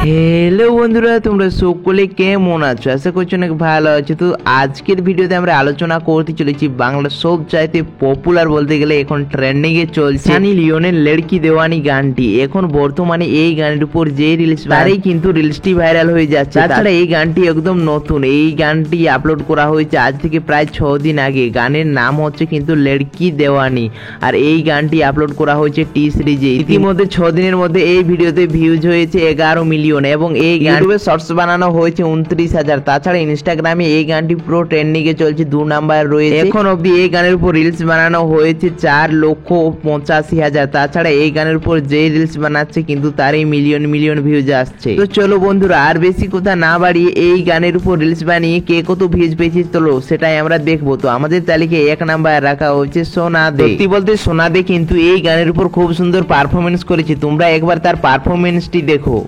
Hello বন্ধুরা, তোমরা সকলে কেমন আছো? আশা করছি অনেক ভালো আছো। তো আজকের ভিডিওতে আমরা আলোচনা করতে চলেছি বাংলার সবচাইতে পপুলার বলতে গেলে এখন ট্রেন্ডিং এ চলছে সানি লিওনের লড়কি দেওয়ানি গানটি। এখন বর্তমানে এই গানের উপর যে রিলস তারই কিন্তু রিলসটি ভাইরাল হয়ে যাচ্ছে। তাছাড়া এই গানটি একদম নতুন, এই গানটি আপলোড করা হয়েছে আজ থেকে প্রায় 6 দিন আগে। গানের নাম হচ্ছে কিন্তু লড়কি দেওয়ানি, আর এই গানটি আপলোড করা হয়েছে টি সিরিজে। ইতিমধ্যে 6 দিনের মধ্যে এই ভিডিওতে ভিউজ হয়েছে 11 মিলিয়ন এবং এই ইউটিউবে শর্টস বানানো হয়েছে 29,000। তাছাড়া ইনস্টাগ্রামে এই গানটি পুরো ট্রেন্ডিং এ চলছে, 2 নাম্বার রয়েছে। এখন অবধি এই গানের উপর রিলস বানানো হয়েছে 4,85,000। তাছাড়া এই গানের উপর যে রিলস বানাচ্ছে কিন্তু তারই মিলিয়ন মিলিয়ন ভিউজ আসছে। তো চলো বন্ধুরা, আর বেশি কথা না বাড়িয়ে এই গানের উপর রিলস বানিয়ে কে কত ভিউজ পেয়েছে চলো সেটাই আমরা দেখবো। তো আমাদের তালিকায় 1 নাম্বার রাখা হয়েছে সোনা দে। সত্যি বলতে সোনা দে কিন্তু এই গানের উপর খুব সুন্দর পারফরমেন্স করেছে, তোমরা একবার তার পারফরমেন্সটি দেখো।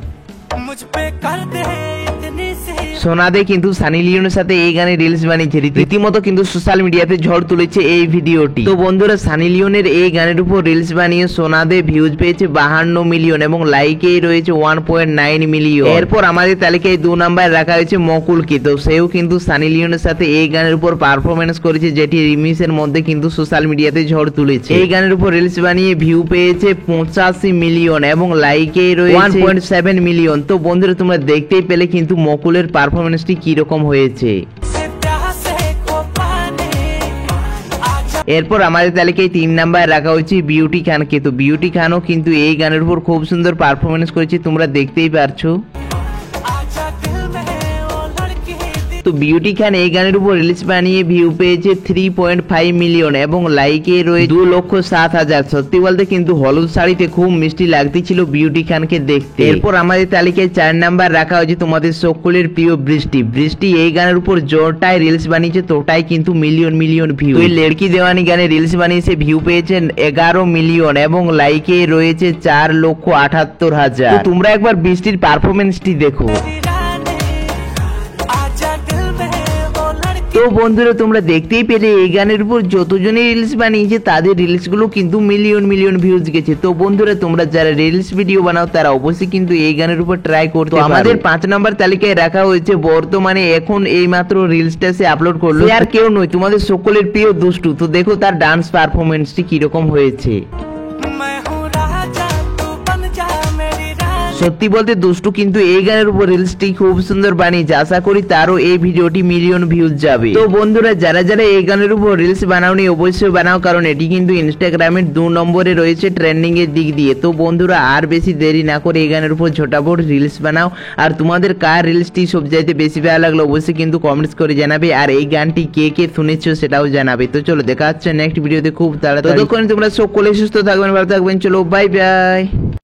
সোনা দে কিন্তু সানি লিওনের সাথে এই গানে রিলস বানিয়েছে, রীতিমতো কিন্তু সোশ্যাল মিডিয়াতে ঝড় তুলেছে এই ভিডিওটি। তো বন্ধুরা, সানি লিওনের এই গানের উপর রিলস বানিয়ে সোনা দে ভিউজ পেয়েছে 52 মিলিয়ন এবং লাইকেই রয়েছে 1.9 মিলিয়ন। এরপর আমাদের তালিকায় 2 নাম্বার রাখা হয়েছে মকুলকে। তো সেও কিন্তু সানি লিওনের সাথে এই গানের উপর পারফরমেন্স করেছে, যেটি রিমিক্সের মধ্যে কিন্তু সোশ্যাল মিডিয়াতে ঝড় তুলেছে। এই গানের উপর রিলস বানিয়ে ভিউ পেয়েছে 85 মিলিয়ন এবং লাইকেই রয়েছে 1.7 মিলিয়ন। তো বন্ধুরা, তোমরা দেখতেই পেলে কিন্তু মকুলের পারফরমেন্সটি কি রকম হয়েছে। এরপর আমাদের তালিকায় 3 নাম্বার রাখা হয়েছে বিউটি খানকে। তো বিউটি খানও কিন্তু এই গানের উপর খুব সুন্দর পারফরমেন্স করেছে, তোমরা দেখতেই পারছো। তো বিউটি খান এই গানের উপর রিলিজ বানিয়ে ভিউ পেয়েছে 3.5 মিলিয়ন এবং লাইকে রয়েছে 2,07,000। সত্যি বলতে কিন্তু হলুদ শাড়িতে খুব মিষ্টি লাগতেছিল বিউটি খানকে দেখতে। এরপর আমাদের তালিকায় 4 নাম্বার রাখা হয়েছে তোমাদের সকলের প্রিয় বৃষ্টি। বৃষ্টি এই গানের উপর জোরটাই রিলস বানিয়েছে, তোটাই কিন্তু মিলিয়ন মিলিয়ন ভিউ। ওই লড়কি দেওয়ানি গানে রিলস বানিয়েছে, ভিউ পেয়েছে 11 মিলিয়ন এবং লাইকে রয়েছে 4,78,000। তোমরা একবার বৃষ্টির পারফরমেন্সটি দেখো। তো বন্ধুরা, তোমরা দেখতেই পেলে এই গানের উপর যতজনই রিলস বানিয়েছে তাদের রিলস গুলো কিন্তু মিলিয়ন মিলিয়ন ভিউজ গেছে। তো বন্ধুরা, তোমরা যারা রিলস ভিডিও বানাও তারা অবশ্যই কিন্তু এই গানের উপর ট্রাই করতে পারো। আমাদের 5 নাম্বার তালিকায় রাখা হয়েছে বর্তমানে এখন এই মাত্র রিলসটা সে আপলোড করলো, আর কেউ নয় তোমাদের সকলের প্রিয় দুষ্টু। তো দেখো তার ডান্স পারফরমেন্সটি কিরকম হয়েছে। সত্যি বলতে দুষ্টু কিন্তু এই গানের উপর রিলসটি খুব সুন্দর বানিয়েছে, আশা করি তারও এই ভিডিওটি মিলিয়ন ভিউজ যাবে। তো বন্ধুরা, যারা যারা এই গানের উপর রিলস বানাওনি অবশ্যই বানাও, কারণ এটি কিন্তু ইনস্টাগ্রামের 2 নম্বরে রয়েছে ট্রেন্ডিং এর দিক দিয়ে। তো বন্ধুরা, আর বেশি দেরি না করে এই গানের উপর ঝটাফট রিলস বানাও। আর তোমাদের কার রিলসটি সবচাইতে বেশি ভালো লাগলো অবশ্যই কিন্তু কমেন্টস করে জানাবে, আর এই গানটি কে কে শুনেছো সেটাও জানাবে। তো চলো দেখা হচ্ছে নেক্সট ভিডিওতে খুব তাড়াতাড়ি। ততক্ষণ তোমরা সকলে সুস্থ থাকবেন, ভালো থাকবেন। চলো বাই বাই।